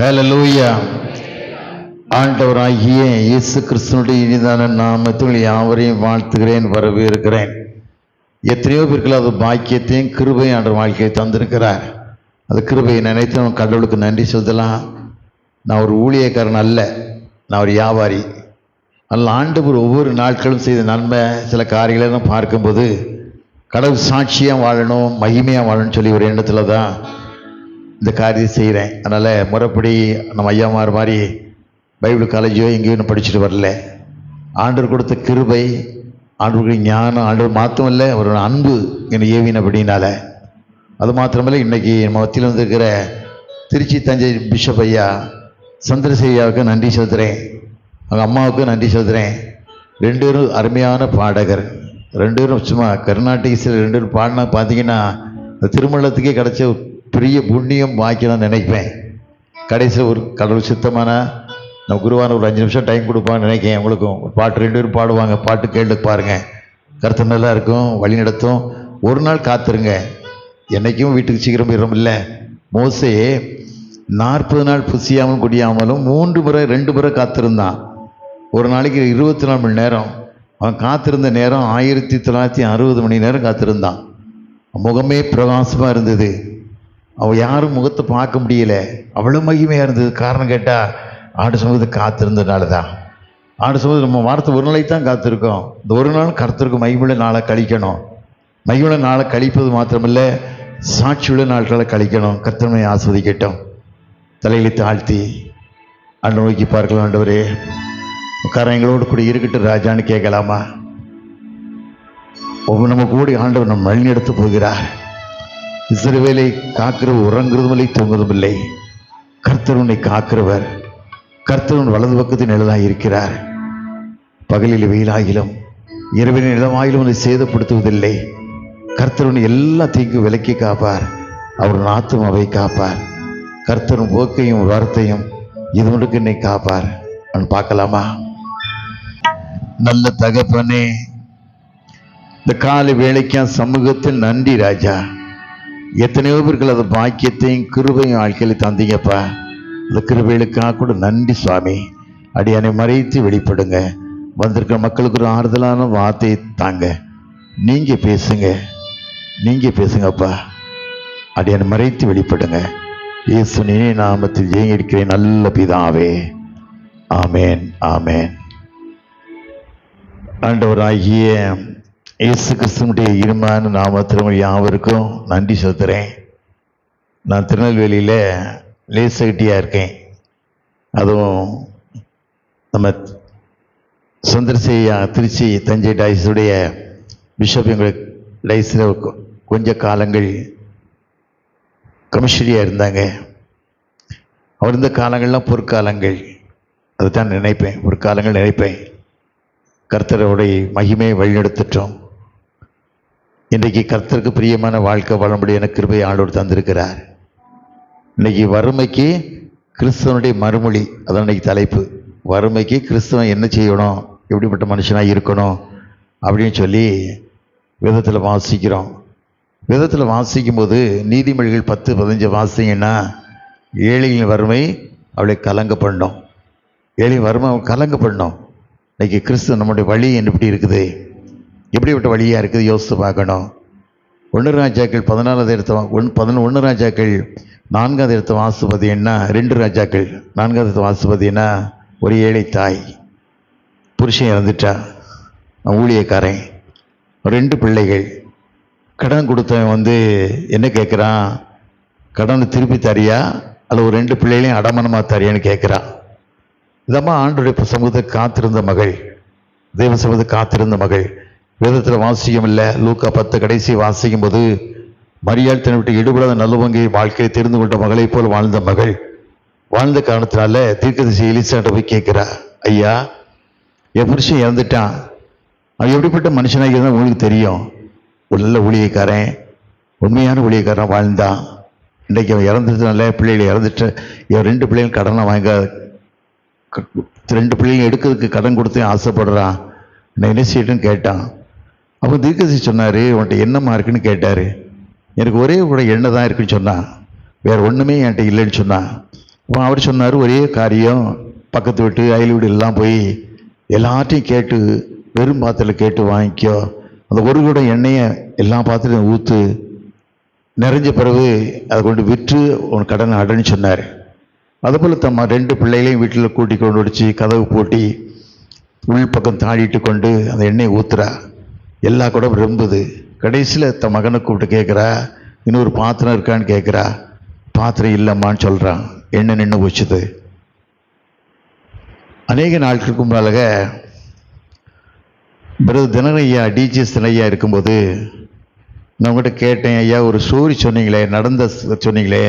ஹல்லேலூயா. ஆண்டவராகிய இயேசு கிறிஸ்துனுடைய இனிதான நாமத்தில் யாவரையும் வாழ்த்துகிறேன், வரவேற்கிறேன். எத்தனையோ பேருக்கு அது பாக்கியத்தையும் கிருபையும் ஆண்டவர் வாழ்க்கையை தந்திருக்கிறார். அந்த கிருபையை நினைத்து நம்ம கடவுளுக்கு நன்றி சொல்லலாம். நான் ஒரு ஊழியக்காரன் அல்ல, நான் ஒரு வியாபாரி. அதில் ஆண்டவர் ஒவ்வொரு நாட்களும் செய்த நன்மை சில காரியங்களை பார்க்கும்போது கடவுள் சாட்சியாக வாழணும், மகிமையாக வாழணும்னு சொல்லி ஒரு எண்ணத்தில் தான் இந்த காரியத்தை செய்கிறேன். அதனால் முறைப்படி நம்ம ஐயாமார் மாதிரி பைபிள் காலேஜோ எங்கேயும் படிச்சுட்டு வரல. ஆண்டவர் கொடுத்த கிருபை, ஆண்டவருக்கு ஞானம், ஆண்டவர் மாற்றம் இல்லை, ஒரு அன்பு என்னை ஏவின அப்படின்னால. அது மாத்திரமில்லை, இன்றைக்கி நம்ம மத்தியில் வந்திருக்கிற திருச்சி தஞ்சை பிஷப் ஐயா சந்திரசேகராவுக்கு நன்றி செலுத்துகிறேன், அவங்க அம்மாவுக்கு நன்றி செலுத்துகிறேன். ரெண்டு பேரும் அருமையான பாடகர். ரெண்டு பேரும் சும்மா கர்நாடக இசையில் ரெண்டு பேரும் பாடினா பார்த்தீங்கன்னா இந்த திருமணத்துக்கே கிடைச்ச பெரிய புண்ணியம் வாய்க்கணும்னு நினைப்பேன். கடைசியில் ஒரு கடவுள் சித்தமான நம்ம குருவான ஒரு 5 நிமிஷம் டைம் கொடுப்பான்னு நினைக்கிறேன். உங்களுக்கும் ஒரு பாட்டு ரெண்டு பேரும் பாடுவாங்க, பாட்டு கேட்டு பாருங்கள், கருத்து நல்லா இருக்கும், வழி நடத்தும். ஒரு நாள் காத்துருங்க, என்றைக்கும் வீட்டுக்கு சீக்கிரம் போயிடும் இல்லை. மோசே 40 நாள் புசியாமல் குடியாமலும் 2 முறை காத்திருந்தான். ஒரு நாளைக்கு 24 மணி நேரம். அவன் காத்திருந்த நேரம் 1960 மணி நேரம் காத்திருந்தான். முகமே பிரகாசமாக இருந்தது. அவள் யாரும் முகத்தை பார்க்க முடியல, அவ்வளோ மகிமையாக இருந்தது. காரணம் கேட்டால் ஆண்டு சமூகத்தை காத்திருந்ததுனால தான். ஆண்டு சமூகத்தில் நம்ம வாரத்தை ஒரு நாளைக்கு தான் காத்திருக்கோம். இந்த ஒரு நாள் கருத்திருக்கும் மகிமுள்ள நாளை கழிக்கணும். மகிமுள்ள நாளை கழிப்பது மாத்திரமில்ல, சாட்சியுள்ள நாட்களை கழிக்கணும். கர்த்தரை ஆஸ்வதிக்கட்டும். தலையில தாழ்த்தி ஆண்டு நோக்கி பார்க்கலாம். ஆண்டவரே, எங்களோடு கூட இருக்கட்டும் ராஜான்னு கேட்கலாமா? ஒவ்வொரு நம்ம கூடி ஆண்டவர் நம்ம வழி எடுத்து போகிறார். இஸ்ரவேலை காக்கிறவர் உறங்குறதும் இல்லை, தூங்குறதும் இல்லை. கர்த்தர் உன்னை காக்கிறவர். கர்த்தர் உன் வலது பக்கத்தின் நிழலாக இருக்கிறார். பகலில் வெயிலாகிலும் இரவின் நிலமாயிலும் உன்னை சேதப்படுத்துவதில்லை. கர்த்தர் உன்னை எல்லா தீங்கு விலக்கி காப்பார். அவர் ஆத்துமாவை காப்பார். கர்த்தரும் போக்கையும் வார்த்தையும் இது ஒன்றுக்கு என்னை காப்பார். அவன் பார்க்கலாமா? நல்ல தகப்பனே, இந்த காலை வேலைக்கா சமூகத்தில் நன்றி ராஜா. எத்தனையோ பேர்கள் அந்த பாக்கியத்தையும் கிருபையும் வாழ்க்கையில் தந்தீங்கப்பா. அந்த கிருபைகளுக்காக கூட நன்றி சுவாமி. அடியானை மறைத்து வெளிப்படுங்க. வந்திருக்கிற மக்களுக்கு ஒரு ஆறுதலான வார்த்தையை தாங்க. நீங்கள் பேசுங்க, நீங்கள் பேசுங்கப்பா. அடியானை மறைத்து வெளிப்படுங்க. இயேசுவின் நாமத்தில் ஜெயம் எடுக்கிறேன் நல்ல பிதாவே, ஆமேன், ஆமேன். ஆண்டவராகிய இயேசு கிறிஸ்துவினுடைய இருமான நாமத்தில் யாவருக்கும் நன்றி செலுத்துகிறேன். நான் திருநெல்வேலியில் லேசகட்டியாக இருக்கேன். அதுவும் நம்ம சந்திரசேகர் திருச்சி தஞ்சை டைஸுடைய பிஷப் எங்களுக்கு டைஸில் கொஞ்ச காலங்கள் கமிஷனரியாக இருந்தாங்க. அவர் இந்த காலங்கள்லாம் பொற்காலங்கள், அதுதான் நினைப்பேன், பொற்காலங்கள் நினைப்பேன். கர்த்தருடைய மகிமையை வழிநடத்திட்டோம். இன்றைக்கு கர்த்தருக்கு பிரியமான வாழ்க்கை வாழும்படி எனக்கு கிருபை ஆண்டவர் தந்திருக்கிறார். இன்றைக்கி வறுமைக்கு கிறிஸ்தவனுடைய மறுமொழி, அதான் இன்றைக்கி தலைப்பு. வறுமைக்கு கிறிஸ்தவன் என்ன செய்யணும், எப்படிப்பட்ட மனுஷனாக இருக்கணும் அப்படின்னு சொல்லி வேதத்தில் வாசிக்கிறோம். வேதத்தில் வாசிக்கும் போது நீதிமொழிகள் 10-15 வாசிங்கன்னா, ஏழைகளின் வறுமை அவளை கலங்க பண்ணணும். ஏழை வறுமை கலங்க பண்ணணும். இன்றைக்கி கிறிஸ்துவ நம்முடைய வழி எப்படி இருக்குது, எப்படிப்பட்ட வழியாக இருக்குது யோசித்து பார்க்கணும். 1 ராஜாக்கள் 11 ராஜாக்கள் 4 வாசுபதி என்ன, 2 ராஜாக்கள் 4 வாசுபதி என்ன, ஒரு ஏழை தாய், புருஷன் இறந்துட்டா, ஊழியக்காரன், 2 பிள்ளைகள். கடன் கொடுத்தவன் என்ன கேட்குறான், கடனை திருப்பி தரியா அல்ல ஒரு 2 பிள்ளைகளையும் அடமானமாக தரியான்னு கேட்குறான். இதம்மா ஆண்டோடைய சமூகத்தை காத்திருந்த மகள், தேவ சமூகத்தை காத்திருந்த மகள். வேதத்தில் வாசிக்கும் இல்லை, லூக்கா 10 கடைசி வாசிக்கும் போது, மரியாள் தன்னை விட்டு ஈடுபடாத நல்லவங்கை வாழ்க்கையை தெரிந்து கொண்ட மகளை போல் வாழ்ந்த மகள். வாழ்ந்த காரணத்தினால தீர்க்கதரிசி எலிசாட்ட போய் கேட்குறா, ஐயா என் புருஷன் இறந்துட்டான், அவன் எப்படிப்பட்ட மனுஷனாக இருந்தால் உங்களுக்கு தெரியும். ஒரு நல்ல ஊழியக்காரன், உண்மையான ஊழியக்காரன் வாழ்ந்தான். இன்றைக்கு அவன் இறந்துட்டனால பிள்ளைகளை இறந்துட்டு, என் 2 பிள்ளைகள் கடனை வாங்க, 2 பிள்ளைங்க எடுக்கிறதுக்கு கடன் கொடுத்து ஆசைப்படுறான், நான் என்ன செய்யட்டுன்னு கேட்டான். அப்போ தீர்க்கதரிசி சொன்னார், உன்கிட்ட என்னம்மா இருக்குன்னு கேட்டார். எனக்கு ஒரே கூட எண்ணெய் தான் இருக்குன்னு சொன்னான், வேறு ஒன்றுமே என்கிட்ட இல்லைன்னு சொன்னான். இப்போ அவர் சொன்னார், ஒரே காரியம், பக்கத்து வீட்டு அயல் வீடு எல்லாம் போய் எல்லாத்தையும் கேட்டு வெறும் பாத்திரத்தில் கேட்டு வாங்கிக்கோ, அந்த ஒரு குடம் எண்ணெயை எல்லா பாத்திரத்தையும் ஊற்று, நிறைஞ்ச பிறகு அதை கொண்டு விற்று உன் கடனை அடைன்னு சொன்னார். அதுபோல் தம்மா 2 பிள்ளைகளையும் வீட்டில் கூட்டி கொண்டு வச்சு கதவு பூட்டி உள் பக்கம் தாழிட்டு கொண்டு அந்த எண்ணெயை ஊற்றுறா. எல்லா குடம் ரொம்புது. கடைசியில் தன் மகனை கூப்பிட்டு கேட்குறா, இன்னொரு பாத்திரம் இருக்கான்னு கேட்குறா. பாத்திரம் இல்லைம்மான்னு சொல்கிறான். எண்ணெய் நின்று போச்சுது. அநேக நாட்களுக்கு முன்னாக பிரதர் தினரையா டிஜிஎஸ் தினையா இருக்கும்போது நான் உங்கள்கிட்ட கேட்டேன், ஐயா ஒரு ஸ்டோரி சொன்னீங்களே, நடந்த சொன்னீங்களே,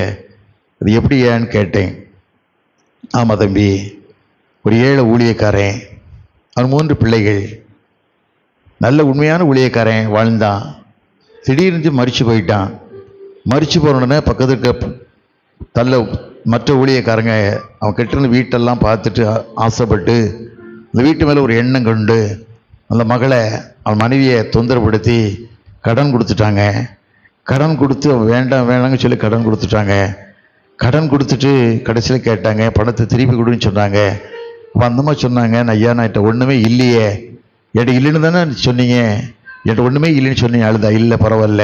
அது எப்படி ஏன்னு கேட்டேன். ஆமாம் தம்பி, ஒரு ஏழை ஊழியக்காரன், அவன் 3 பிள்ளைகள், நல்ல உண்மையான ஊழியக்காரன், வாழ்ந்தான். திடீர்னு மரிச்சு போயிட்டான். மரிச்சு போனோடனே பக்கத்துக்கு தள்ள மற்ற ஊழியக்காரங்க அவன் கட்டின வீட்டெல்லாம் பார்த்துட்டு ஆசைப்பட்டு அந்த வீட்டு மேலே ஒரு எண்ணம் கொண்டு அந்த மகளை அவன் மனைவியை தொந்தரப்படுத்தி கடன் கொடுத்துட்டாங்க. கடன் கொடுத்து வேண்டாம் வேணாங்க சொல்லி கடன் கொடுத்துட்டாங்க. கடன் கொடுத்துட்டு கடைசியில் கேட்டாங்க, பணத்தை திருப்பி கொடுன்னு சொன்னாங்க. அப்போ அந்த மாதிரி சொன்னாங்க, ஐயா நான் என்கிட்ட ஒன்றுமே இல்லையே, என்கிட்ட இல்லைன்னு தானே சொன்னீங்க, என்கிட்ட ஒன்றுமே இல்லைன்னு சொன்னீங்க. அழுதா, இல்லை பரவாயில்ல,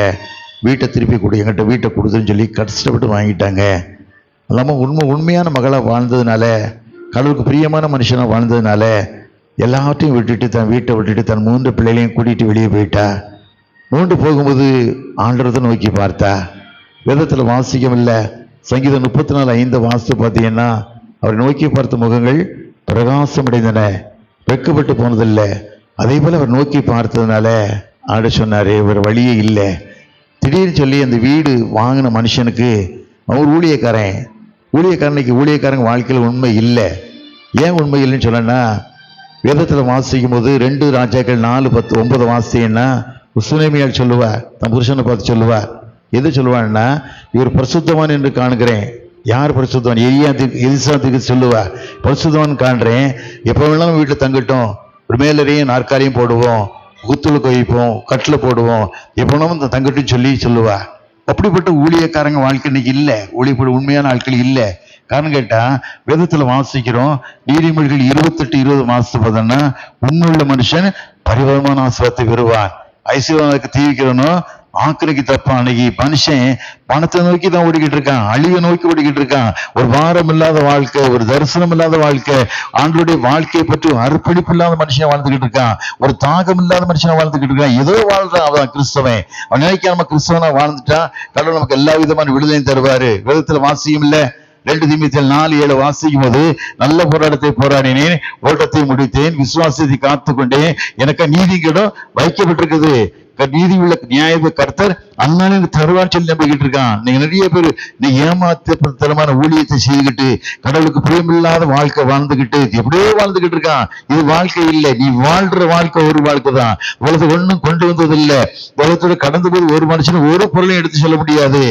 வீட்டை திருப்பி கொடு, என்கிட்ட வீட்டை கொடுத்துன்னு சொல்லி கஷ்டப்பட்டு வாங்கிட்டாங்க. அல்லாமல் உண்மையான மகளாக வாழ்ந்ததுனால, கடவுளுக்கு பிரியமான மனுஷனாக வாழ்ந்ததுனால எல்லாத்தையும் விட்டுட்டு தன் வீட்டை விட்டுட்டு தன் 3 பிள்ளைகளையும் கூட்டிகிட்டு வெளியே போயிட்டா. நோண்டு போகும்போது ஆண்டவரை நோக்கி பார்த்தா. வேதத்தில் வாசிக்கவில்லை, சங்கீதம் 34:5 வாசித்து பார்த்தீங்கன்னா, அவரை நோக்கி பார்த்த முகங்கள் பிரகாசம் அடைந்தன, வெட்கப்பட்டு போனதில்லை. அதே போல் அவர் நோக்கி பார்த்ததுனால ஆட சொன்னார், இவர் வழியே இல்லை. திடீர்னு சொல்லி அந்த வீடு வாங்கின மனுஷனுக்கு அவர் ஊழியக்காரங்க வாழ்க்கையில் உண்மை இல்லை. ஏன் உண்மை இல்லைன்னு சொன்னா, வேதத்தில் வாசிக்கும் போது 2 ராஜாக்கள் 4:10-9 வாசித்தீங்கன்னா சுனேமியால் சொல்லுவா, தன் புருஷனை பார்த்து சொல்லுவா. எது சொல்லுவான்னா, இவர் பரிசுத்தவான் என்று காணுகிறேன். யார் பரிசுத்தவான்? எலிசாத்துக்கு சொல்லுவா, பரிசுத்தவான் காண்றேன், எப்போ வேணாலும் வீட்டில் தங்கட்டும், ஒரு மேலறையும் நாற்காலியும் போடுவோம், குத்துளுக்கு வைப்போம், கட்டில் போடுவோம், எப்போ வேணாலும் தங்கட்டும் சொல்லி சொல்லுவா. அப்படிப்பட்ட ஊழியக்காரங்க வாழ்க்கை இன்னைக்கு இல்லை. உண்மையான ஆட்கள் இல்லை. காரணம் கேட்டால் வேதத்தில் வாசிக்கிறோம், நீதிமொழிகள் 28:20 வாசித்து பார்த்தோன்னா, உண்மையுள்ள மனுஷன் பரிபூரணமான ஆசீர்வாதத்தை பெறுவான், ஐஸ்வர்யனுக்கு தீவிக்கிறனும் ஆக்கிரைக்கு தப்பான். அன்னைக்கு மனுஷன் பணத்தை நோக்கி தான் ஓடிக்கிட்டு இருக்கான், அழிவை நோக்கி ஓடிக்கிட்டு இருக்கான். ஒரு வாரம் இல்லாத வாழ்க்கை, ஒரு தரிசனம் இல்லாத வாழ்க்கை, ஆண்டவருடைய வாழ்க்கையை பற்றி அர்ப்பணிப்பு இல்லாத மனுஷன் வாழ்ந்துகிட்டு இருக்கான், ஒரு தாகம் இல்லாத மனுஷனை வாழ்ந்துகிட்டு இருக்கான். ஏதோ வாழ்றான், அவன் கிறிஸ்தவன். அவன் நினைக்க நம்ம கிறிஸ்தவனா வாழ்ந்துட்டா கடவுள் நமக்கு எல்லா விதமான விடுதலையும் தருவாரு. வேதத்துல வாசியும் இல்லை. 2 தீமோத்தேயு 4:7 வாசிக்கும் போது, நல்ல போராட்டத்தை போராடினேன், ஓட்டத்தை முடித்தேன், விசுவாசத்தை காத்துக்கொண்டேன், எனக்கு நீதிக்கிடம் வைக்கப்பட்டிருக்குது, நீதி உள்ள நியாய கர்த்தர் அண்ணன் தருவான்னு சொல்லி நம்பிக்கிட்டு இருக்கான். நீங்க நிறைய பேர் நீ ஏமாத்தரமான ஊழியத்தை செய்துக்கிட்டு கடவுளுக்கு பிரியமில்லாத வாழ்க்கை வாழ்ந்துகிட்டு எப்படியோ வாழ்ந்துகிட்டு இருக்கான். இது வாழ்க்கை இல்லை. நீ வாழ்ற வாழ்க்கை ஒரு வாழ்க்கை தான். உலகத்தை ஒன்றும் கொண்டு வந்தது இல்லை. உலகத்தோட கடந்து போது ஒரு மனுஷனும் ஒரு பொருளையும் எடுத்து சொல்ல முடியாது.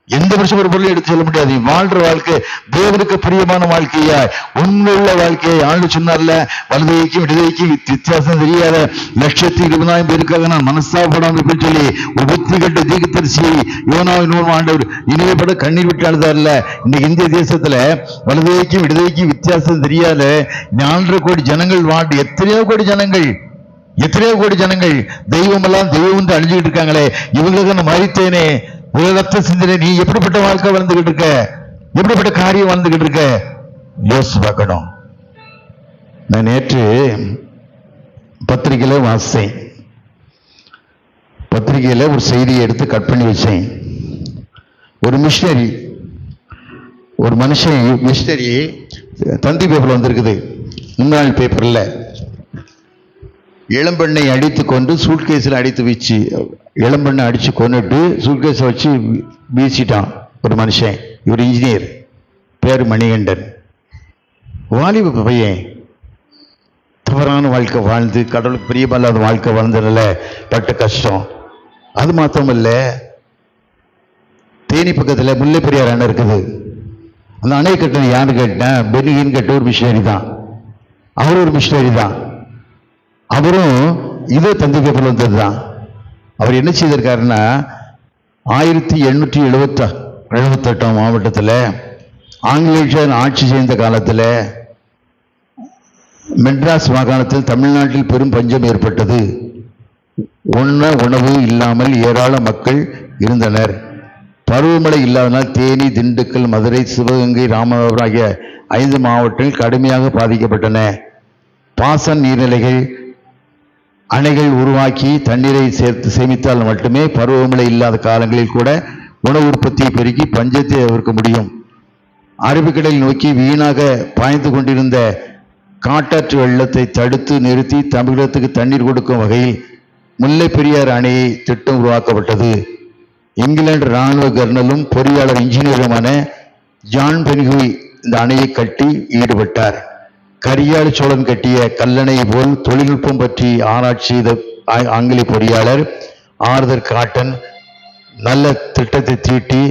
எந்த வருஷம் ஒரு பொருளை எடுத்து சொல்ல முடியாது. வாழ்ற வாழ்க்கை தேவனுக்கு பிரியமான வாழ்க்கையா, உண்மையுள்ள வாழ்க்கையை ஆண்டு சொன்னார்ல, வலதுகைக்கும் இடதுகைக்கும் வித்தியாசம் தெரியாத 1,20,000 பேருக்காக நான் மனஸ்தாபப்படாமல் சொல்லி ஒரு புத்தி கட்ட தீர்க்கதரிசி யோனாவின் ஆண்டவர் இணையப்பட கண்ணீர் விட்டு அழுதார்ல. இன்னைக்கு இந்திய தேசத்துல வலதுகைக்கும் இடதுகைக்கும் வித்தியாசம் தெரியாத 4.5 கோடி ஜனங்கள் வாழ்ந்து, எத்தனையோ கோடி ஜனங்கள் தெய்வம் எல்லாம் தெய்வம் என்று அழிஞ்சுக்கிட்டு இருக்காங்களே, இவங்களுக்கு நான் மறித்தேனே, உலகத்தை சிந்தனை, நீ எப்படிப்பட்ட வாழ்க்கை வாழ்ந்துகிட்டு இருக்க, எப்படிப்பட்ட காரியம் வாழ்ந்துகிட்டு இருக்க, யோசிச்சு பார்க்கணும். நான் நேற்று பத்திரிகையில வாசித்தேன். பத்திரிகையில ஒரு செய்தியை எடுத்து கட் பண்ணி வச்சேன். ஒரு மிஷினரி, ஒரு மனுஷன் மிஷினரி தந்தி பேப்பர்ல வந்திருக்குது, முன்னாள் பேப்பர்ல, இளம்பெண்ணை அடித்து கொண்டு சூட்கேஸில் அடித்து வீச்சு, இளம்பெண்ணை அடித்து கொண்டுட்டு சூட்கேஸை வச்சு வீசிட்டான் ஒரு மனுஷன். இவர் இன்ஜினியர், பேர் மணிகண்டன். வாலிப பையன் தவறான வாழ்க்கை வாழ்ந்து கடவுளுக்கு பிரியமில்லாத வாழ்க்கை வாழ்ந்ததுல பட்ட கஷ்டம். அது மாத்திரம் இல்லை, தேனி பக்கத்தில் முல்லை பெரியார் அணை இருக்குது. அந்த அணை கட்டின யாரு கேட்டேன், பெனிகின்னு கேட்ட ஒரு மிஷினரி தான். அவர் ஒரு மிஷினரி தான். அவரும் இதே தந்தி பேப்பர் வந்தது தான். அவர் என்ன செய்திருக்காருன்னா, 1878 மாவட்டத்தில் ஆங்கிலேயர் ஆட்சி செய்த காலத்தில் மெட்ராஸ் மாகாணத்தில் தமிழ்நாட்டில் பெரும் பஞ்சம் ஏற்பட்டது. உணவு இல்லாமல் ஏராள மக்கள் இருந்தனர். பருவமழை இல்லாதனால் தேனி, திண்டுக்கல், மதுரை, சிவகங்கை, ராமநாதபுரம் ஆகிய 5 மாவட்டங்கள் கடுமையாக பாதிக்கப்பட்டன. பாசன நீர்நிலைகள், அணைகள் உருவாக்கி தண்ணீரை சேமித்தால் மட்டுமே பருவமழை இல்லாத காலங்களில் கூட உணவு உற்பத்தியை பெருக்கி பஞ்சத்தை தவிர்க்க முடியும். அரபிக்கடலில் நோக்கி வீணாக பாய்ந்து கொண்டிருந்த காட்டாற்று வெள்ளத்தை தடுத்து நிறுத்தி தமிழகத்துக்கு தண்ணீர் கொடுக்கும் வகையில் முல்லை பெரியாறு அணையை திட்டம் உருவாக்கப்பட்டது. இங்கிலாந்து இராணுவ கர்னலும் பொறியாளர் இன்ஜினியருமான ஜான் பென்ஹுய் இந்த அணையை கட்டி ஈடுபட்டார். கரியாள சோழன் கட்டிய கல்லணை போல் தொழில்நுட்பம் பற்றி ஆராய்ச்சி செய்த ஆங்கில பொறியாளர் ஆர்தர் காட்டன் நல்ல திட்டத்தை தீட்டி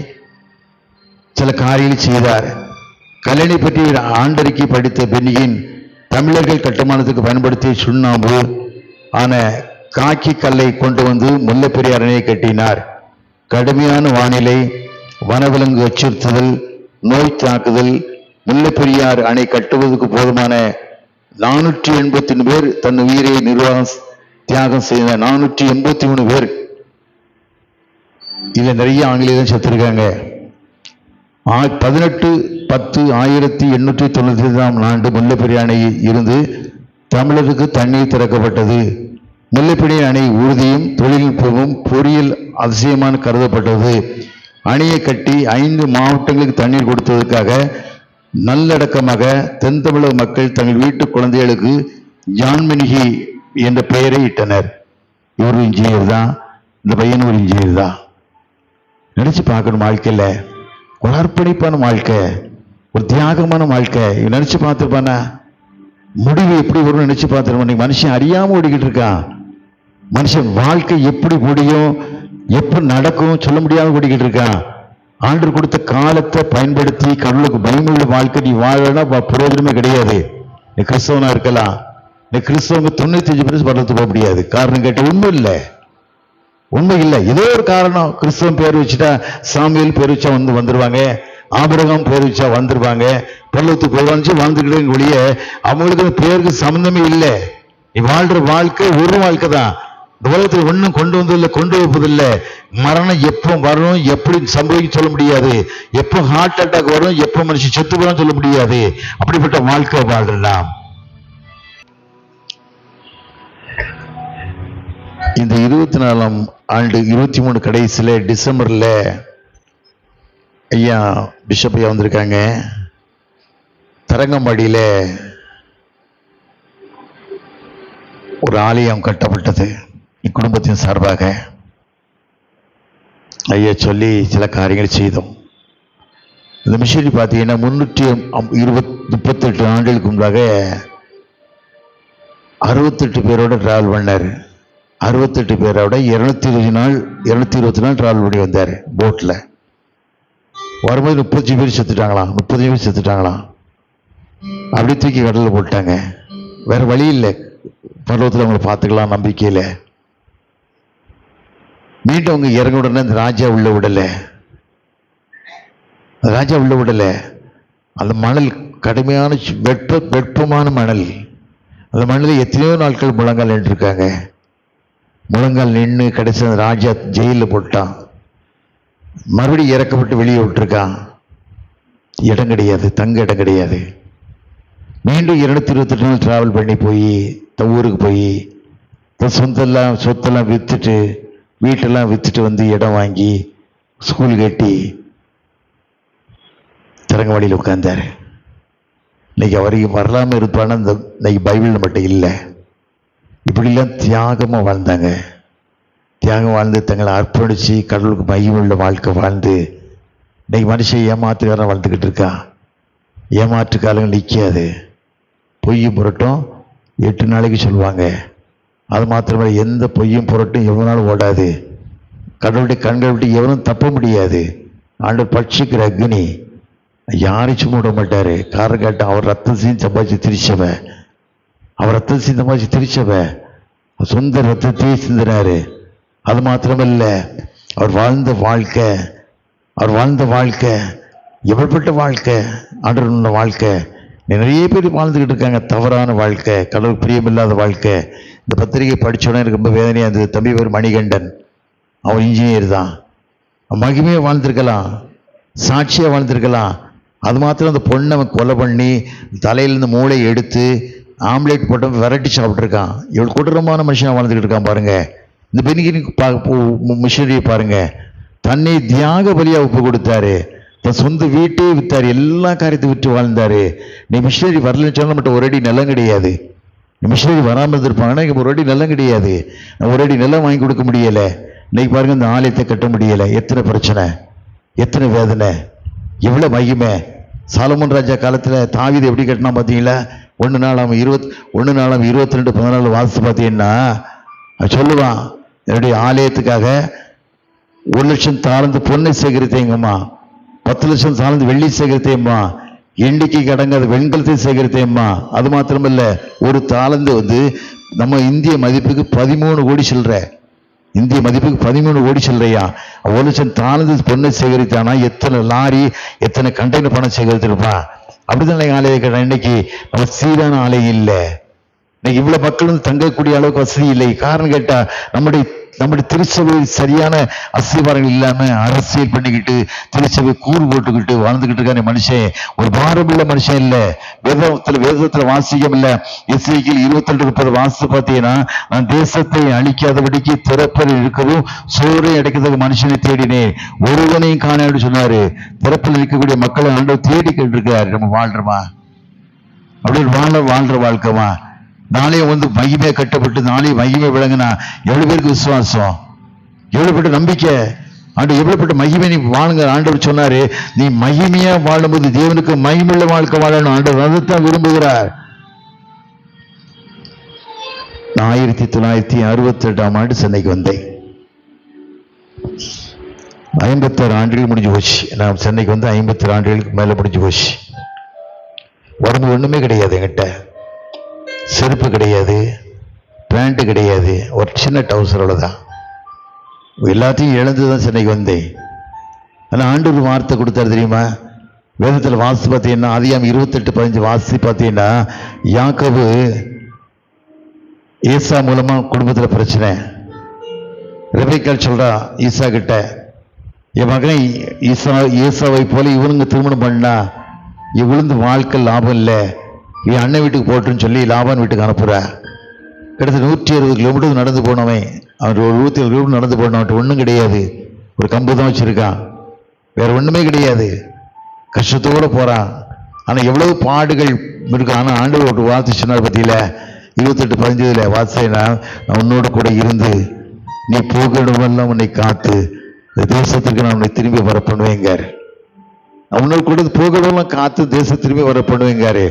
சில காரியங்கள் செய்தார். கல்லணை பற்றி ஆண்டறிக்கை படித்த பென்னியின் தமிழர்கள் கட்டுமானத்துக்கு பயன்படுத்திய சுண்ணாம்பு ஆன காக்கி கல்லை கொண்டு வந்து முல்லை பெரியாறு அணையை கட்டினார். கடுமையான வானிலை, வனவிலங்கு அச்சுறுத்துதல், நோய் தாக்குதல் முல்லை பெரியாறு அணை கட்டுவதற்கு போதுமான 483 பேர் தன் உயிரை தியாகம் செய்த 483 பேர். இதுல நிறைய ஆங்கிலேயர்கள் செத்துருக்காங்க. 18/10/1895 ஆண்டு முல்லை பெரியாறு அணையில் இருந்து தமிழருக்கு தண்ணீர் திறக்கப்பட்டது. முல்லை பெரியாறு அணை உறுதியும் தொழில்நுட்பமும் பொறியியல் அதிசயமான கருதப்பட்டது. அணையை கட்டி 5 மாவட்டங்களுக்கு தண்ணீர் கொடுத்ததற்காக நல்லடக்கமாக தென் தமிழக மக்கள் தங்கள் வீட்டு குழந்தைகளுக்கு ஜான் பென்ஹி என்ற பெயரை இட்டனர். இவர் இன்ஜினியர் தான், இந்த பையன் ஒரு இன்ஜினியர் தான். நினைச்சு பார்க்கணும், வாழ்க்கையில் ஒரு அர்ப்பணிப்பான வாழ்க்கை, ஒரு தியாகமான வாழ்க்கை. இவன் நினைச்சு பார்த்துருப்பானா? முடிவு எப்படி வரும்னு நினைச்சு பார்த்துருப்பான். மனுஷன் அறியாம ஓடிக்கிட்டு இருக்கான். மனுஷன் வாழ்க்கை எப்படி முடியும், எப்படி நடக்கும் சொல்ல முடியாம ஓடிக்கிட்டு இருக்கான். ஆண்டவர் கொடுத்த காலத்தை பயன்படுத்தி கடவுளுக்கு பயமுள்ள வாழ்க்கை நீ வாழனா பிரயோஜனமே கிடையாது. நீ கிறிஸ்தவனா இருக்கலாம், நீ கிறிஸ்தவங்க 95% பரலத்துக்கு போக முடியாது. காரணம் கேட்ட உண்மை இல்லை. ஏதோ ஒரு காரணம். கிறிஸ்தவம் பேர் வச்சுட்டா, சாமியல் பேர் வச்சா வந்துருவாங்க, ஆபிரகாம் பேர் வச்சா வந்துருவாங்க, பரலத்துக்கு போவான்னு வாழ்ந்துக்கிட்டே ஒழிய அவங்களுக்கு பேருக்கு சம்பந்தமே இல்லை. நீ வாழ்ற வாழ்க்கை ஒரு வாழ்க்கை தான். இந்த உலகத்தில் ஒன்றும் கொண்டு வந்ததில்லை, கொண்டு வைப்பதில்லை. மரணம் எப்போ வரும், எப்படி சம்பவிக்கும் சொல்ல முடியாது. எப்போ ஹார்ட் அட்டாக் வரும், எப்போ மனுஷன் செத்து போறான்னு சொல்ல முடியாது. அப்படிப்பட்ட வாழ்க்கை வாழ்றலாம். இந்த 24ஆம் ஆண்டு 23 கடைசியில டிசம்பர்ல ஐயா பிஷப் ஐயா வந்திருக்காங்க. தரங்கம்பாடியில ஒரு ஆலயம் கட்டப்பட்டது இக்குடும்பத்தின் சார்பாக. ஐயா சொல்லி சில காரியங்கள் செய்தோம். இந்த மிஷனரி பார்த்தீங்கன்னா 338 ஆண்டுகளுக்கு முன்பாக 68 பேரோட டிராவல் பண்ணார். 68 பேரோட 220 நாள் டிராவல் பண்ணி வந்தார் போட்டில். வரும்போது 30 பேர் செத்துட்டாங்களாம். 30 பேர் செத்துட்டாங்களாம். அப்படி தூக்கி கடலில் போட்டாங்க. வேற வழி இல்லை, பருவத்தில் அவங்களை பார்த்துக்கலாம் நம்பிக்கையில். மீண்டும் அவங்க இறங்க உடனே அந்த ராஜா உள்ள விடலை. அந்த மணல் கடுமையான வெப்பமான மணல். அந்த மணலில் எத்தனையோ நாட்கள் முழங்கால் நின்றுருக்காங்க. முழங்கால் நின்று கடைசி அந்த ராஜா ஜெயிலில் போட்டான். மறுபடியும் இறக்கப்பட்டு வெளியே விட்டுருக்கான். இடம் கிடையாது, தங்க இடம் கிடையாது. மீண்டும் 228 நாள் டிராவல் பண்ணி போய் ஊருக்கு போய் சொத்தெல்லாம் விற்றுட்டு, வீட்டெல்லாம் விற்றுட்டு வந்து இடம் வாங்கி ஸ்கூல் கட்டி தரங்கம்பாடியில் உட்கார்ந்தார். இன்னைக்கு அவரையும் வரலாமல் இருப்பான இன்னைக்கு பைபிள் மட்டும் இல்லை. இப்படிலாம் தியாகமாக வாழ்ந்தாங்க. தியாகம் வாழ்ந்து தங்களை அர்ப்பணித்து கடவுளுக்கு மகிமுள்ள வாழ்க்கை வாழ்ந்து இன்னைக்கு மனுஷன் ஏமாற்றுக்காரன் வாழ்ந்துக்கிட்டு இருக்கா. ஏமாற்று காலங்கள் நிற்காது. பொய் புரட்டும் 8 நாளைக்கு சொல்லுவாங்க. அது மாத்திரமே எந்த பொய்யும் புரட்டும் எவ்வளோ ஓடாது. கடவுளுடைய கண்கள் விட்டு எவனும் தப்ப முடியாது. ஆண்டவர் பட்சிக்கிற அக்னி யாரையும் சும்மா விட மாட்டார். காரணம் கேட்டால் அவர் ரத்தம் சீன் சம்பாதிச்சு திரிச்சவ சொந்த ரத்தத்தையே சிந்தினாரு. அது மாத்திரமல்ல, அவர் வாழ்ந்த வாழ்க்கை எப்படிப்பட்ட வாழ்க்கை, ஆண்டவருடைய வாழ்க்கை. நிறைய பேர் வாழ்ந்துக்கிட்டு இருக்காங்க தவறான வாழ்க்கை, கடவுள் பிரியமில்லாத வாழ்க்கை. இந்த பத்திரிகை படித்தோன்னே எனக்கு ரொம்ப வேதனையாக இருந்தது. தம்பி பேர் மணிகண்டன், அவன் இன்ஜினியர் தான். மகிமையாக வாழ்ந்திருக்கலாம், சாட்சியாக வாழ்ந்திருக்கலாம். அது மாத்திரம் அந்த பொண்ணை அவன் கொலை பண்ணி தலையிலேருந்து மூளையை எடுத்து ஆம்லேட் போட்டு விரட்டி சாப்பிட்ருக்கான். இவ்வளோ கொடூரமான மனுஷனாக வாழ்ந்துக்கிட்டு இருக்கான் பாருங்க. இந்த பெண்ணிக்கு மிஷினரியை பாருங்க, தன்னை தியாக பலியாக ஒப்பு கொடுத்தாரு, தன் சொந்த வீட்டையே விற்றாரு, எல்லா காரியத்தையும் விற்று வாழ்ந்தாரு. நீ மிஷினரி வரலன்னு சொன்னால் மட்டும் ஒரு அடி நிலம் கிடையாது. நீ மிஷினரி வராமல் இருந்திருப்பாங்கன்னா இங்கே ஒரு அடி நிலம் கிடையாது. ஒரு அடி நிலம் வாங்கி கொடுக்க முடியலை. இன்னைக்கு பாருங்க, இந்த ஆலயத்தை கட்ட முடியலை. எத்தனை பிரச்சனை, எத்தனை வேதனை, எவ்வளோ மகிமை. சாலமோன் ராஜா காலத்தில் தாவீது எப்படி கட்டினா பார்த்தீங்களா? 1 நாளாம் 22:14 வாசித்து பார்த்தீங்கன்னா சொல்லுவான், என்னுடைய ஆலயத்துக்காக 1,00,000 தாளந்து பொண்ணை சேகரித்தேங்கம்மா, 10,00,000 தாளந்து வெள்ளி சேகரித்தேம்மா, எண்ணிக்கை கடங்காத வெண்கலத்தை சேகரித்தேம்மா. அது மாத்திரமல்ல, ஒரு தாளந்து நம்ம இந்திய மதிப்புக்கு 13 கோடி சில்லற. இந்திய மதிப்புக்கு 13 கோடி சில்லறையா. 1,00,000 தாளந்து பொண்ணை சேகரித்தானா எத்தனை லாரி, எத்தனை கண்டெய்னர் பணம் சேகரித்திருப்பான். அப்படிதான் ஆலயம் கேட்டான். இன்னைக்கு நம்ம சீரான ஆலயம் இல்லை. இன்னைக்கு இவ்வளவு மக்கள் தங்கக்கூடிய அளவுக்கு வசதி இல்லை. காரணம் கேட்டா நம்முடைய திருச்சபை சரியான அஸ்திவாரங்கள் இல்லாம அரசியல் பண்ணிக்கிட்டு திருச்சபை கூறு போட்டுக்கிட்டு வாழ்ந்துகிட்டு இருக்கான மனுஷன் ஒரு பாரமுள்ள மனுஷன் இல்ல. வேதத்துல வாசிக்கம் இல்ல. எஸ்ஐக்கில் 22:30 வாசித்து பார்த்தீங்கன்னா, நான் தேசத்தை அழிக்காதபடிக்கு திறப்பில் இருக்கவும் சோறை அடைக்கிறதுக்கு மனுஷனை தேடினேன், ஒருவனையும் காணான்னு சொன்னாரு. திறப்பில் இருக்கக்கூடிய மக்களை ஆண்டவர் தேடி கேட்டிருக்காரு. நம்ம வாழ்றோமா? அப்படி வாழ்ற வாழ்க்கைமா? நாளையும் மகிமை கட்டப்பட்டு நாளையும் மகிமை விளங்கினா எவ்வளவு பேருக்கு விசுவாசம், எவ்வளவு பேர் நம்பிக்கை, ஆண்டு எவ்வளவுப்பட்ட மகிமை நீ வாழுங்க. ஆண்டவர் சொன்னாரு, நீ மகிமையா வாழும்போது தேவனுக்கு மகிமையுள்ள வாழ்க்கை வாழணும். ஆண்டவர் அதைத்தான் விரும்புகிறார். 1968ஆம் ஆண்டு சென்னைக்கு வந்தேன். 56 ஆண்டுகள் முடிஞ்சு போச்சு. நான் சென்னைக்கு வந்து 56 ஆண்டுகளுக்கு மேல முடிஞ்சு போச்சு. உடம்பு ஒண்ணுமே கிடையாது, என்கிட்ட செருப்பு கிடையாது, பேண்ட் கிடையாது, ஒரு சின்ன டவுசரோட தான். எல்லாத்தையும் இழந்துதான் சென்னைக்கு வந்தேன். ஆனால் ஆண்டவர் வார்த்தை கொடுத்தாரு தெரியுமா? வேதத்தில் வாசி பார்த்தீங்கன்னா, அதிகாரம் 28:15 வாசி பார்த்தீங்கன்னா, யாக்கோபு ஏசா மூலமா குடும்பத்தில் பிரச்சனை. ரெபெக்காள் சொல்றா ஈசா கிட்ட, என் மகன் ஏசாவை போல இவனுங்க திருமணம் பண்ணா இவளுந்து வாழ்க்கை லாபம் இல்லை, என் அண்ணன் வீட்டுக்கு போட்டுன்னு சொல்லி லாபான் வீட்டுக்கு அனுப்புற. கிட்டத்தட்ட 160 கிலோமீட்டர் நடந்து போனவன், அவன் ஒரு 170 கிலோமீட்டர் நடந்து போனவன். ஒன்றும் கிடையாது, ஒரு கம்பு தான் வச்சிருக்கான், வேற ஒண்ணுமே கிடையாது. கஷ்டத்தோட போறான். ஆனா எவ்வளவு பாடுகள் இருக்கு. ஆனா ஆண்டவர் ஒரு வார்த்தை சொன்னார் பத்தியில 28:15 வார்த்தைனா, நான் உன்னோட கூட இருந்து நீ போகிடமெல்லாம் உன்னை காத்து தேசத்துக்கு நான் உன்னை திரும்பி வர பண்ணுவேங்காரு. அவனோட கூட போகலாம் காத்து தேச திரும்பி வர பண்ணுவேங்காரு.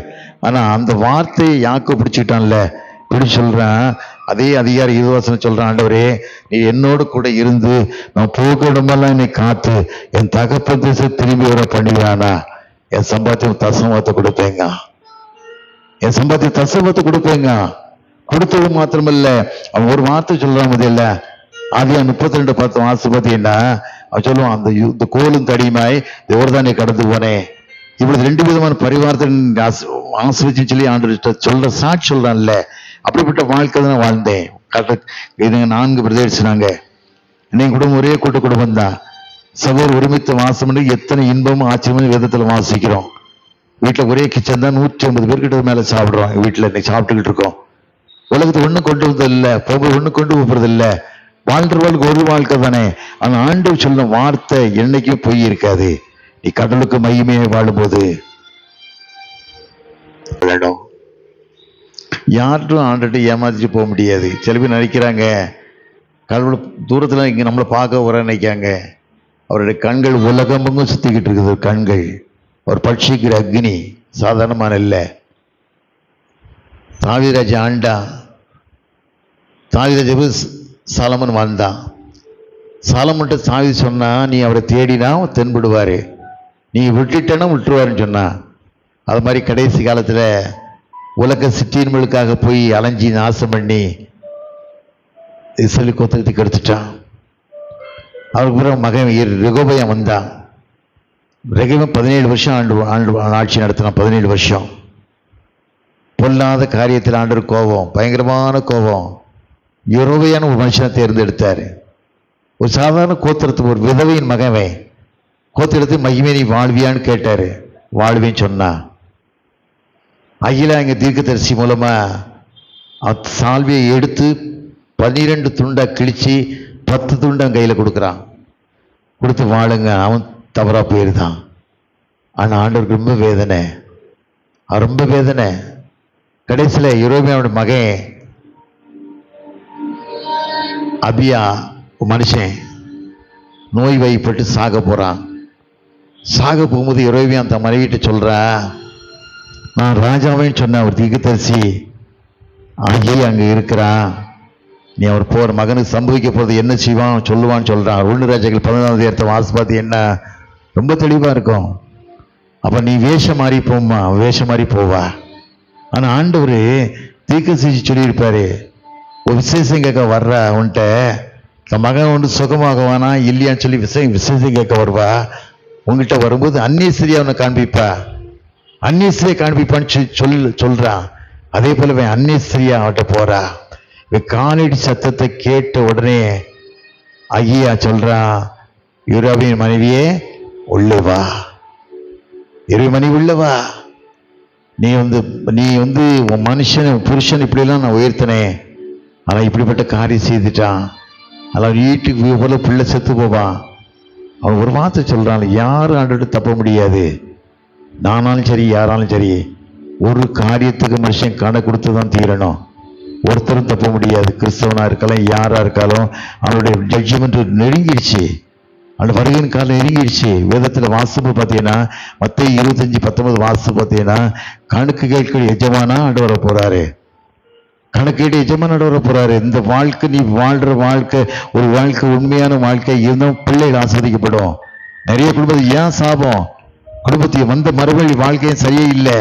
ஆனா அந்த வார்த்தையை யாக்கோ பிடிச்சிட்டான்ல. இப்படி சொல்றான், அதே அதிகாரி 20 சொல்றான், ஆண்டவரே நீ என்னோட கூட இருந்து நான் போகிடமெல்லாம் என்னை காத்து என் தகப்பன் தேசம் திரும்பி வர பண்ணுவானா, என் சம்பாத்தியம் தசமத்தை கொடுப்பேங்க, என் சம்பாத்தியம் தசமத்தை கொடுப்பேங்க. கொடுத்தது மாத்திரமல்ல, அவன் ஒரு வார்த்தை சொல்றான் முதல்ல, அதிகாரம் 32:10 வாசி பார்த்தீங்கன்னா அவன் சொல்லுவான், அந்த கோலும் தடியுமாய் தேவர்தானே கடந்து போனேன். இவ்வளவு 2 விதமான பரிவாரத்தை ஆசிரியச்சுன்னு சொல்லி ஆண்டு சொல்ற சாட்சி சொல்றான்ல. அப்படிப்பட்ட வாழ்க்கை தான் வாழ்ந்தேன். இதுங்க 4 பிரதேசம். நாங்க இன்னைக்கு குடும்பம் ஒரே கூட்ட குடும்பம் தான். சகோதரர் ஒருமித்த வாசம் பண்ணி எத்தனை இன்பமும் ஆச்சரியமும் வேதத்துல வாசிக்கிறோம். வீட்டுல ஒரே கிச்சன் தான், 150 பேர்கிட்ட மேல சாப்பிடுறோம். வீட்டுல இன்னைக்கு சாப்பிட்டுக்கிட்டு இருக்கோம். உலகத்தை ஒண்ணு கொண்டு வந்தது இல்லை, பொங்கல் ஒண்ணு கொண்டு போறது இல்லை. வாழ்ற வாழ்க்கை ஒரு வாழ்க்கை தானே. ஆனா ஆண்டவர் சொல்ல வார்த்தை என்னைக்கும் பொய் இருக்காது. நீ கடலுக்கு மகிமையை வாழும்போது யாரும் ஆண்டுட்டு ஏமாத்திட்டு போக முடியாது. சில பேர் நினைக்கிறாங்க கடவுள் தூரத்துல இங்க நம்மளை பார்க்க வர நினைக்காங்க. அவருடைய கண்கள் உலகமும் சுத்திக்கிட்டு இருக்குது. கண்கள் அவர் பட்சிக்கிற அக்னி சாதாரணமான இல்லை. தாவீது ஆண்டா, தாவீது சாலமன் வாழ்ந்தான். சாலமன்ட்ட தாவீது சொன்னா, நீ அவரை தேடினா தென்படுவாரு, நீ விட்டுட்டேன்னா விட்டுருவாருன்னு சொன்னா. அது மாதிரி கடைசி காலத்துல உலக சிற்றின்மைகளுக்காக போய் அலைஞ்சி நாசம் பண்ணி சொல்லி கொத்தகத்துக்கு எடுத்துட்டான். அவருக்கு பிறகு மகன் ரெகோபயாம் வந்தான். ரெகவம் 17 வருஷம் ஆட்சி நடத்தினான். 17 வருஷம். பொல்லாத காரியத்தில் ஆண்டவர் கோபம், பயங்கரமான கோபம். யெரொபெயாம் ஒரு மனுஷனை தேர்ந்தெடுத்தார். ஒரு சாதாரண கோத்திரத்துக்கு ஒரு விதவையின் மகன் கோத்திரத்து மகிமை நீ வாழ்வியான்னு கேட்டாரு. வாழ்வேன்னு சொன்னா. அகிலா எங்க தீர்க்கதரிசி மூலமா சால்வியை எடுத்து 12 துண்டா கிழிச்சு 10 துண்டை கையில கொடுக்குறான். கொடுத்து வாழுங்க. அவன் தவறா போயிருந்தான். ஆனா ஆண்டவருக்கு ரொம்ப வேதனை, ரொம்ப வேதனை. கடைசியில யெரொபெயாமோட மகன் அபியா மனுஷன் நோய் வாய்ப்பட்டு சாக போறான். சாக போகும்போது யெரொபெயாம் தன் மனைவிட்ட சொல்றா, நான் ராஜாவேன்னு சொன்ன ஒரு தீர்க்கதரிசி ஆகிய அங்க இருக்கிறான், நீ அவர் போற மகனுக்கு சம்பவிக்க போறது என்ன செய்வான் சொல்லுவான்னு சொல்றான். 1 ராஜாக்கள் 14 வாசி பார்த்து என்ன ரொம்ப தெளிவா இருக்கும். அப்ப நீ வேஷம் மாறி போமா, வேஷம் மாறி போவா. ஆனா ஆண்டவர் தீர்க்கதரிசி சொல்லியிருப்பாரு, ஒரு விசேஷம் கேட்க வர்றா உன்ட்ட, தன் மகன் ஒன்று சுகமாகவானா இல்லையான்னு சொல்லி விசேஷம் கேட்க வருவா. உங்ககிட்ட வரும்போது அந்நியஸ்திரியை அவனை காண்பிப்பா, அந்நியஸ்திரியை காண்பிப்பான்னு சொல்றான். அதே போல அந்நியஸ்திரியா அவன்கிட்ட போறா. காலடி சத்தத்தை கேட்ட உடனே ஐயா சொல்றான், யூராவின் மனைவியே உள்ளவா, மனைவி உள்ளவா, நீ வந்து உன் மனுஷன் புருஷன் இப்படிலாம் நான் உயர்த்தினேன், ஆனா இப்படிப்பட்ட காரியம் செய்துட்டான், அதான் வீட்டுக்கு போல பிள்ளை செத்து போவான். அவன் ஒரு வார்த்தை சொல்றான், யாரும் ஆண்டு தப்ப முடியாது, நானாலும் சரி யாராலும் சரி, ஒரு காரியத்துக்கு மனுஷன் கணக்கு கொடுத்து தான் தீரணும். ஒருத்தரும் தப்ப முடியாது. கிறிஸ்தவனா இருக்கலாம், யாரா இருக்காலும் அவனுடைய ஜட்ஜ்மெண்ட் நெருங்கிடுச்சு, அந்த வருகையின் காலம் நெருங்கிடுச்சு. வேதத்துல வாசிப்பு பார்த்தீங்கன்னா மத்தேயு 25:19 வாசிப்பு பார்த்தீங்கன்னா, கணக்கு கேட்க எஜமானா ஆண்டு வர போறாரு, கணக்கு கேட்டு எஜமான ஆண்டு வர போறாரு. இந்த வாழ்க்கை நீ வாழ்ற வாழ்க்கை ஒரு வாழ்க்கை உண்மையான வாழ்க்கை இருந்தால் பிள்ளைகள் ஆஸ்வதிக்கப்படும். நிறைய குடும்பத்துக்கு ஏன் சாபம், குடும்பத்துக்கு வந்த மறுபடி வாழ்க்கையும் சரியே இல்லை,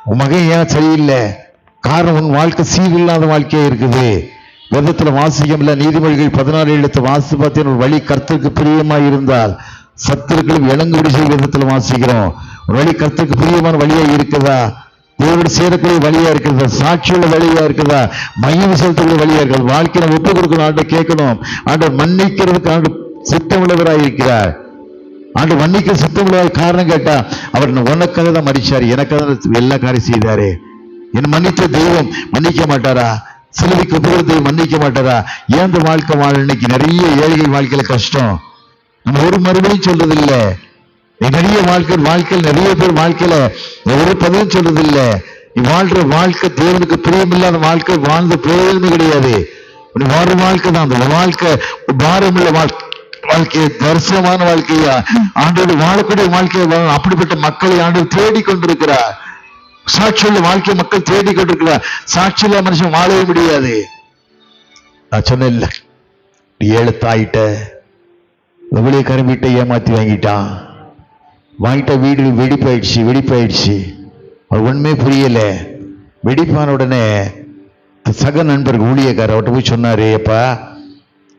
உன் மகன் ஏன் சரியில்லை, காரணம் உன் வாழ்க்கை சீரில்லாத வாழ்க்கையா இருக்குது. வேதத்துல வாசிக்கல, நீதிமொழிகள் 16 வாசி பார்த்தீங்கன்னா, ஒரு வழி கர்த்தருக்கு பிரியமா இருந்தால் சத்துருக்களும் இளங்குபடி செய்ய விதத்துல வாசிக்கிறோம். ஒரு வழி கர்த்தருக்கு பிரியமான வழியா இருக்குதா, தேவனோடு சேரக்கூடிய வழியா இருக்குதா, சாட்சியுள்ள வழியா இருக்குதா, மையம் செலுத்தக்கூடிய வழியா இருக்குது. வாழ்க்கையை ஒப்பு கொடுக்கணும், ஆண்டை கேட்கணும். ஆண்டை மன்னிக்கிறதுக்கு ஆண்டு சித்தம் உள்ளவராக இருக்கிறார். ஆண்டு மன்னிக்க சித்தம் உள்ளவராக காரணம் கேட்டா, அவர் உனக்காக தான் மறிச்சாரு, எனக்காக எல்லா காரியம் செய்தாரு. என்ன மன்னித்த தெய்வம் மன்னிக்க மாட்டாரா? சிலுவைக்கு ஒப்புகிற தெய்வம் மன்னிக்க மாட்டாரா? ஏன் இந்த வாழ்க்கை வாழ? இன்னைக்கு நிறைய ஏழைகள் வாழ்க்கையில கஷ்டம். நம்ம ஒரு மறுபடியும் சொல்றது இல்லை. நிறைய வாழ்க்கையில் நிறைய பேர் வாழ்க்கையில ஒரு பதிலும் சொல்றது இல்லை. நீ வாழ்ற வாழ்க்கை தேவனுக்கு பிரியமில்லாத வாழ்க்கை வாழ்ந்த பிரயோஜனமே கிடையாது. வாழ்ற வாழ்க்கை தான் அந்த வாழ்க்கை பாரமுள்ள வாழ்க்கையை, தரிசனமான வாழ்க்கையா ஆண்டோடு வாழக்கூடிய வாழ்க்கையை அப்படிப்பட்ட மக்களை ஆண்டு தேடிக்கொண்டிருக்கிறார். சாட்சியுள்ள வாழ்க்கை மக்கள் தேடிக்கொண்டிருக்கிறார். சாட்சியுள்ள மனுஷன் வாழவே முடியாது. நான் சொன்ன இல்ல, ஏழு தாயிட்ட ஊழியக்காரன் வீட்டை ஏமாத்தி வாங்கிட்ட வீடு வெடிப்பாயிடுச்சு. அது ஒண்ணுமே புரியல. வெடிப்பான உடனே சக நண்பருக்கு ஊழியக்காரர் அவர்கிட்ட போய் சொன்னாரு, அப்பா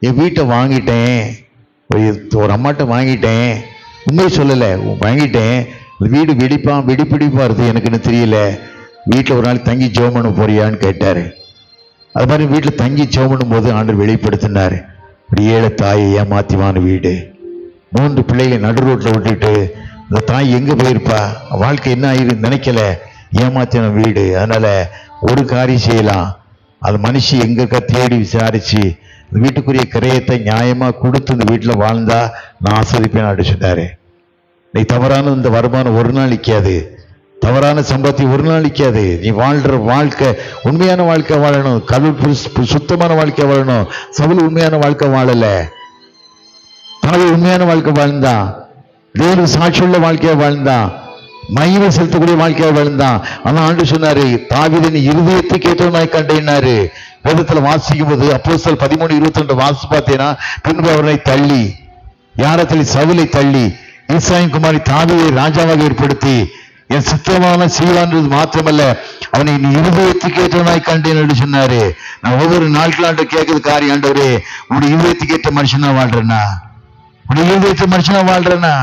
என் வீட்டை வாங்கிட்டேன், ஒரு அம்மாட்ட வாங்கிட்டேன், உண்மையை சொல்லலை, வாங்கிட்டேன், வீடு வெடிப்பிடிப்பா இருக்கு, எனக்குன்னு தெரியல, வீட்டில் ஒரு நாள் தங்கி ஜெபம் பண்ண போறியான்னு கேட்டாரு. அது மாதிரி வீட்டில் தங்கி ஜெபம் பண்ணும் போது ஆண்டவர் வெளிப்படுத்தினார், ஒரு ஏழை தாயை ஏமாத்திவான வீடு, 3 பிள்ளைகளை நடு ரோட்டில் விட்டுட்டு இந்த தாய் எங்க போயிருப்பா, வாழ்க்கை என்ன ஆயிரு நினைக்கல, ஏமாத்தின வீடு. அதனால ஒரு காரியம் செய்யலாம், அது மனுஷி எங்க இருக்கா தேடி விசாரிச்சு வீட்டுக்குரிய கிரயத்தை நியாயமா கொடுத்து இந்த வீட்டில் வாழ்ந்தா நான் ஆஸ்வதிப்பேன் அடிச்சுட்டாரு. நீ தவறான இந்த வருமானம் ஒரு நாள் நிற்காது, தவறான சம்பாத்தியம் ஒரு நாள் நிற்காது. நீ வாழ்ற வாழ்க்கை உண்மையான வாழ்க்கை வாழணும், சுத்தமான வாழ்க்கை வாழணும். சவுல் உண்மையான வாழ்க்கை வாழல, தனது உண்மையான வாழ்க்கை வாழ்ந்தான், தேவனுக்கு சாட்சியுள்ள வாழ்க்கையை வாழ்ந்தான், மகிமை செலுத்தக்கூடிய வாழ்க்கையை வாழ்ந்தான். ஆனா ஆண்டு சொன்னாரு, தாவீதின் இருதயத்துக்கு ஏற்றவனாய் கண்டேன்னாரு. வேதத்துல வாசிக்கும் போது அப்போஸ்தலர் 13:22 வாசி பார்த்தீங்கன்னா, பின்பு அவரை தள்ளி, யாரை தள்ளி? சவுலை தள்ளி ஈசாயின் குமாரி தாவீதை ராஜாவாக ஏற்படுத்தி என் சித்தமான செய்வான்றது மாத்திரமல்ல, அவனை நீ இருதயத்துக்கு ஏற்றவனாய் கண்டேன் என்று சொன்னாரு. நான் ஒவ்வொரு நாட்களாண்டு கேட்கறது காரியம், ஆண்டவரே உன்னுடைய இருதயத்துக்கு ஏற்ற மனுஷனா வாழ்றேன்னா, உன்னுடைய இருதயத்த மனுஷனா வாழ்றேன்னா,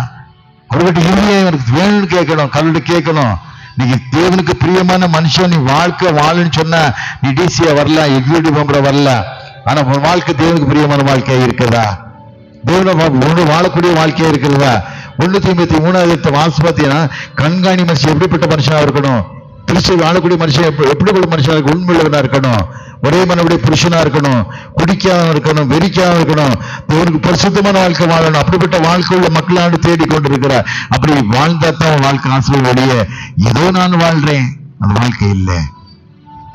அப்படிப்பட்ட இருதயம் எனக்கு வேணும்னு கேட்கணும், கடவுள்கிட்ட கேட்கணும். நீங்க தேவனுக்கு பிரியமான மனுஷன், நீ வாழ்க்கை வாழுன்னு சொன்னா நீ டிசியா வரலாம், எக்ஸிக்யூட்டிவ் மெம்பரா வரலாம். ஆனா உன் வாழ்க்கை தேவனுக்கு பிரியமான வாழ்க்கையா இருக்கிறதா? தேவனை வாழக்கூடிய வாழ்க்கையா இருக்கிறதா? 1 தீமோத்தேயு 3 வாசி பார்த்தீங்கன்னா, கண்காணி மனுஷன் எப்படிப்பட்ட மனுஷனா இருக்கணும், கிறிஸ்துவ வாழக்கூடிய மனுஷன் எப்படிப்பட்ட மனுஷனா இருக்க, உண்மையுள்ளவனா இருக்கணும், ஒரே மனவுடைய புருஷனா இருக்கணும், குடிக்காம இருக்கணும், வெறிக்காம இருக்கணும், தேவனுக்கு பரிசுத்தமான வாழ்க்கை வாழணும். அப்படிப்பட்ட வாழ்க்கை உள்ள மக்களாண்டு தேடிக்கொண்டிருக்கிறார். அப்படி வாழ்ந்தா தான் வாழ்க்கை ஆசிரியர் வெளியே ஏதோ நான் வாழ்றேன், அந்த வாழ்க்கை இல்லை.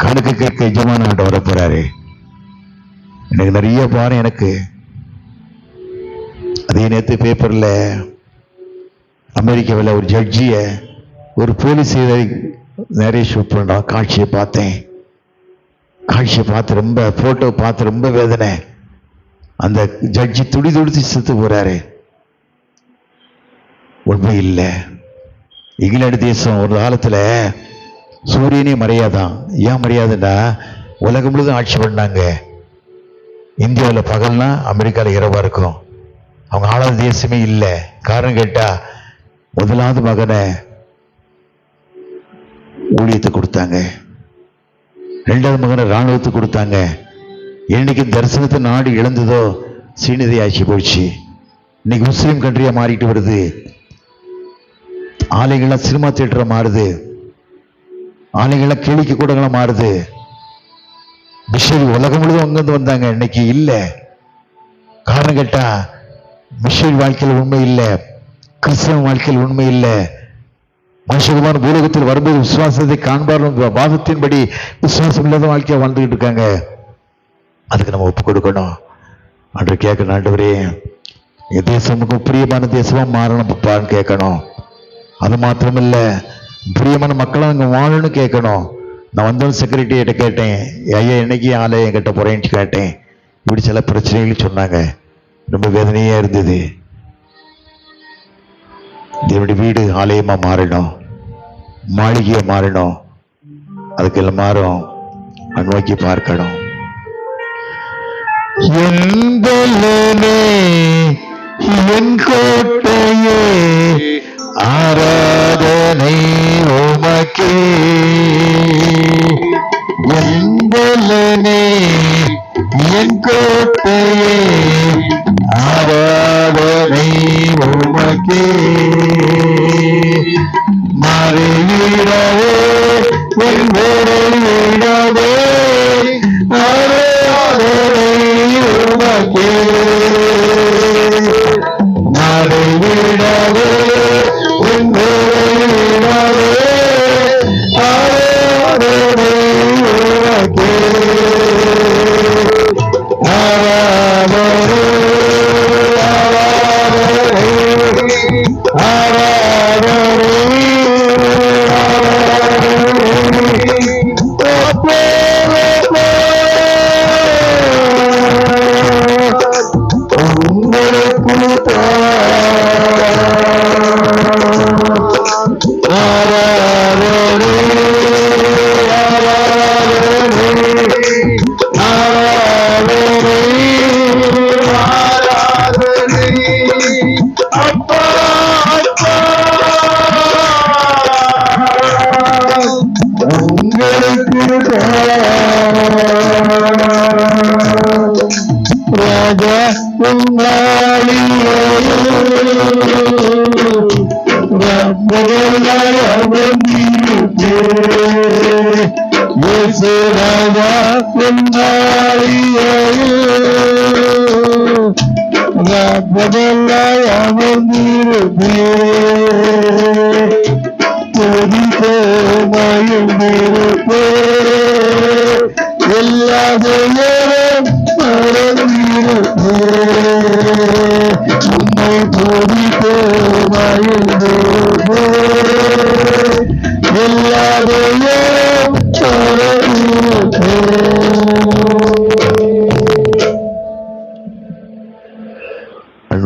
கணக்கு கேட்க எஜமான வர போறாரு. எனக்கு நிறைய பாரு. எனக்கு அதே நேரத்து பேப்பர்ல அமெரிக்காவில் ஒரு ஜட்ஜிய ஒரு போலீஸ் நிறைய ஷூட் பண்றான். காட்சியை பார்த்தேன். காட்சியை பார்த்து ரொம்ப, போட்டோ பார்த்து ரொம்ப வேதனை. அந்த ஜட்ஜி துடி துடித்து செத்து போறாரு. உண்மை இல்லை. இங்கிலாந்து தேசம் ஒரு காலத்துல சூரியனே மறையாதான். ஏன் மறையாதுண்டா, உலகம் முழுதும் ஆட்சி பண்ணாங்க. இந்தியாவில் பகல்னா அமெரிக்காவில் இரவா இருக்கும். அவங்க ஆளாத தேசமே இல்லை. காரணம் கேட்டா, முதலாவது மகனை ஊழியத்தை கொடுத்தாங்க, 2வது மகனை இராணுவத்துக்கு கொடுத்தாங்க. என்னைக்கு தரிசனத்தை நாடு இழந்ததோ சீனிதை ஆட்சி போயிடுச்சு. இன்னைக்கு முஸ்லீம் கண்ட்ரியா மாறிட்டு வருது. ஆலைகள்லாம் சினிமா தியேட்டரா மாறுது. ஆலைகள்லாம் கேளிக்கை கூடங்களா மாறுது. மிஷனரி உலகம் முழுதும் அங்கிருந்து வந்தாங்க, இன்னைக்கு இல்லை. காரணம் கேட்டா, மிஷனரி வாழ்க்கையில் உண்மை இல்லை, கிறிஸ்தவ வாழ்க்கையில் உண்மை இல்லை. மனுஷகுமார் பூலோகத்தில் வரும்போது விசுவாசத்தை காண்பார் வாதத்தின்படி விசுவாசம் இல்லாத வாழ்க்கையை வாழ்ந்துகிட்டு இருக்காங்க. அதுக்கு நம்ம ஒப்பு கொடுக்கணும். அன்று கேட்கணும், ஆண்டவரே என் தேசமுக்கு பிரியமான தேசமா மாறணும் பப்பான்னு கேட்கணும். அது மாத்திரமில்ல, பிரியமான மக்களும் அங்கே வாழணும்னு கேட்கணும். நான் வந்தவன் செக்ரட்டரியிட்ட கேட்டேன், ஐயா என்னைக்கு ஆலயம் கட்ட போறேன்னு கேட்டேன். இப்படி சில பிரச்சனைகள் சொன்னாங்க. ரொம்ப வேதனையா இருந்தது. தேவனுடைய வீடு ஆலயமா மாறணும், மாளிகையா மாறணும். அதுக்கெல்லாம் மாறும் நோக்கி பார்க்கணும். என் கோட்டையே ஆராதனை உமக்கே, என் கோட்டையே ஆராதனை உமக்கே, மறைவிடவே என் மறைவிடவே ஆராதனை உமக்கே, மறைவிடவே என் மறைவிடவே ஆராதனை உமக்கே, ஆராதனை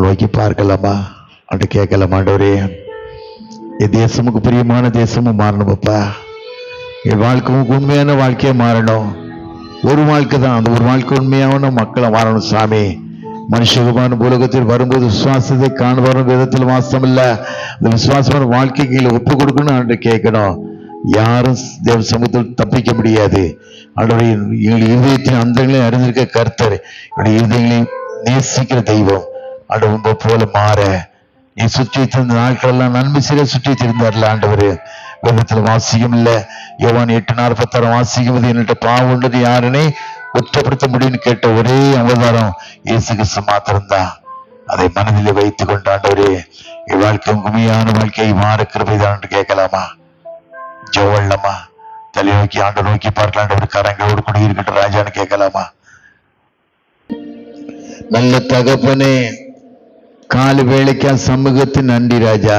நோக்கி பார்க்கலாமா அப்படி கேட்கலாமா? ஆண்டவரே என் தேசமுக்கு பிரியமான தேசமும் மாறணும் பாப்பா. என் வாழ்க்கையும் உண்மையான வாழ்க்கையை மாறணும். ஒரு வாழ்க்கை தான், அந்த ஒரு வாழ்க்கை உண்மையான மக்களை மாறணும் சாமி. மனுஷகுமாரன் பூலோகத்தில் வரும்போது விசுவாசத்தை காண்பவரும் விதத்தில் வாசம் இல்ல. அந்த விசுவாசமான வாழ்க்கைக்கு ஒப்பு கொடுக்கணும் என்று கேட்கணும். யாரும் தேவ சமூகத்தில் தப்பிக்க முடியாது. அவருடைய எங்கள் இருதயத்தின் அந்தங்களை அறிந்திருக்க கர்த்தர் என்னுடைய இருதயங்களை நேசிக்கிற தெய்வம். ஆண்டவர் போல மாற நீ சுற்றி திருந்த நாட்கள் எல்லாம் நன்மை செய்ய சுற்றி திருந்தார்ல ஆண்டவர். வேதத்தில் வாசிக்கும் இல்ல. யோவான் 8:46 வாசிக்கும்போது என்னிட்ட பாவம் உள்ளது யாருனே குற்றப்படுத்த முடியும்னு கேட்ட ஒரே அவதாரம் இயேசு கிறிஸ்து மாத்திரம்தான். அதை மனதிலே வைத்துக் கொண்டு ஆண்டவரே என் வாழ்க்கை உண்மையான வாழ்க்கையை மாற கிருபைதான் என்று கேட்கலாமா? ஜோவல்லமா தலை நோக்கி ஆண்டு நோக்கி பார்க்கலாம். ஒரு கரங்களோடு கூட இருக்கட்டும் ராஜான்னு கேட்கலாமா? நல்ல தகப்பனே, கால வேலைக்கா சமூகத்தின் நன்றி ராஜா.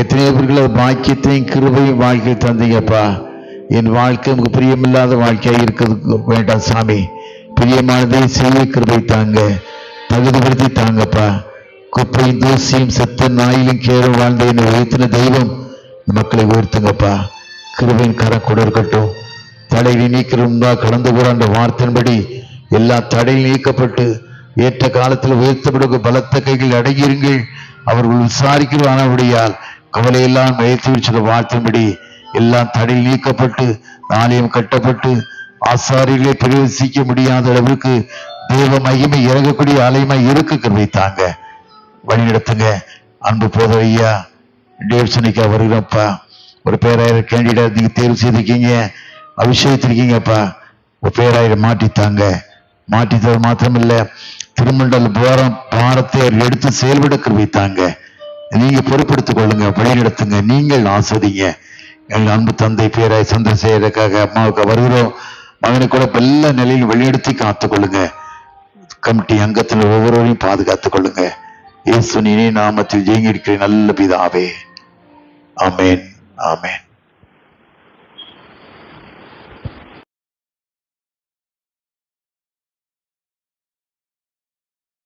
எத்தனையோ பேர்கள் பாக்கியத்தையும் கிருபையும் வாழ்க்கை தந்தீங்கப்பா. என் வாழ்க்கை உங்களுக்கு பிரியமில்லாத வாழ்க்கையா இருக்கிறது வேண்டாம் சாமி. பிரியமானதை செய்ய கிருபை தாங்க, தகுதிப்படுத்தி தாங்கப்பா. குப்பையும் தூசியும் செத்த நாயிலும் கேரும் வாழ்ந்த என்னை உயர்த்தின தெய்வம் மக்களை உயர்த்துங்கப்பா. கிருபையின் கரம் கூட இருக்கட்டும். தடையை நீக்கிறா கலந்து கூட அந்த வார்த்தையின்படி எல்லா தடையும் நீக்கப்பட்டு ஏற்ற காலத்தில் உயர்த்தப்படுக பலத்த கைகள் அடங்கியிருங்கள். அவர்கள் விசாரிக்கிறவானபடியால் கவலையெல்லாம் உயர்த்தி சொல்ல வார்த்தையின்படி எல்லா தடையில் நீக்கப்பட்டு நாளையும் கட்டப்பட்டு ஆசாரிகளை பிரவேசிக்க முடியாத அளவுக்கு தேவ மகிமை இறங்கக்கூடிய ஆலயமாய் இருக்க கிருபை தாங்க, வழி நடத்துங்க. அன்பு போத ஐயா டேவ்சனிக்கா வருகிறப்பா. ஒரு பேராயிரம் கேண்டிடேட் நீங்க தேர்வு செய்திருக்கீங்க, அபிஷேகத்திருக்கீங்கப்பா. ஒரு பேராயிரம் மாற்றித்தாங்க. மாற்றித்தது மாத்திரமில்ல, திருமண்டல பாரத்தை எடுத்து செயல்பட கிருபை தாங்க. நீங்க பொறுப்படுத்திக் கொள்ளுங்க, வழி நடத்துங்க, நீங்கள் ஆஸ்வதிங்க. எங்கள் அன்பு தந்தை பேராய் சந்திரசேகருக்காக அம்மாவுக்கு வருகிறோம். மகனை கூட எல்லா நிலையிலும் வழிநடத்தி காத்துக் கொள்ளுங்க. கமிட்டி அங்கத்தில் ஒவ்வொருவரையும் பாதுகாத்துக் கொள்ளுங்க. இயேசுவின் இனிய நாமத்தில் ஜெயங்கி இருக்கிற நல்ல பிதாவே, ஆமேன், ஆமேன்.